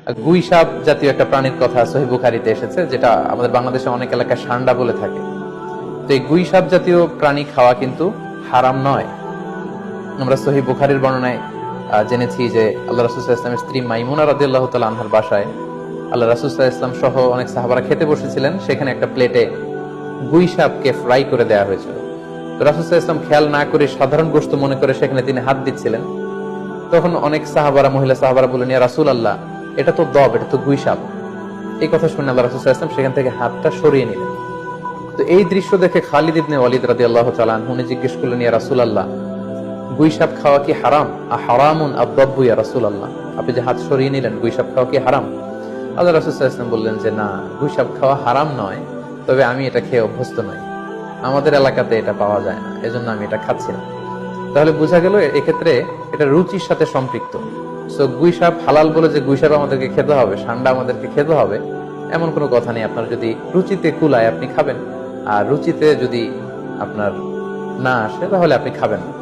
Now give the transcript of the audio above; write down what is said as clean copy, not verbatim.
গুই সাপ জাতীয় একটা প্রাণীর কথা সহিহ বুখারীতে এসেছে, যেটা আমাদের বাংলাদেশে অনেক এলাকায় সান্ডা বলে থাকে। তো এই গুই সাপ জাতীয় প্রাণী খাওয়া কিন্তু হারাম নয়। আমরা সহিহ বুখারীর বর্ণনায় জেনেছি যে আল্লাহ রাসূল সাল্লাল্লাহু আলাইহি ওয়াসাল্লামের স্ত্রী মাইমুনা রাদিয়াল্লাহু তাআলা আনহার বাসায় আল্লাহ রাসূল সাল্লাল্লাহু আলাইহি ওয়াসাল্লাম সহ অনেক সাহাবারা খেতে বসেছিলেন। সেখানে একটা প্লেটে গুই সাপকে ফ্রাই করে দেওয়া হয়েছিল। তো রাসূল সাল্লাল্লাহু আলাইহি ওয়াসাল্লাম খেয়াল না করে সাধারণ গোশত মনে করে সেখানে তিনি হাত দিচ্ছিলেন। তখন অনেক সাহাবারা, মহিলা সাহাবারা বললেন, ইয়া রাসূলুল্লাহ, এটা তো দব, এটা তো গুই সাপ। এই কথা শুনে আল্লাহ রাসূল সাল্লাল্লাহু আলাইহি ওয়াসাল্লাম সেখান থেকে হাতটা সরিয়ে নিলেন। তো এই দৃশ্য দেখে খালিদ ইবনে ওয়ালিদ রাদিয়াল্লাহু তাআলা আনহু জিজ্ঞেস করলেন, ইয়া রাসূলুল্লাহ, গুই সাপ খাওয়া কি হারাম? হারামুন আদ-দাব্বু ইয়া রাসূলুল্লাহ, আপনি যে হাত সরিয়ে নিলেন, গুই সাপ খাওয়া কি হারাম? আল্লাহ রাসূল সাল্লাল্লাহু আলাইহি ওয়াসাল্লাম বললেন যে না, গুই সাপ খাওয়া হারাম নয়, তবে আমি এটা খেয়ে অভ্যস্ত নই, আমাদের এলাকাতে এটা পাওয়া যায় না, এজন্য আমি এটা খাচ্ছি না। তাহলে বোঝা গেল এক্ষেত্রে এটা রুচির সাথে সম্পৃক্ত। সো গুই সাপ হালাল বলে যে গুই সাপ আমাদেরকে খেতে হবে, সান্ডা আমাদেরকে খেতে হবে, এমন কোনো কথা নেই। আপনার যদি রুচিতে কুলায় আপনি খাবেন, আর রুচিতে যদি আপনার না আসে তাহলে আপনি খাবেন না।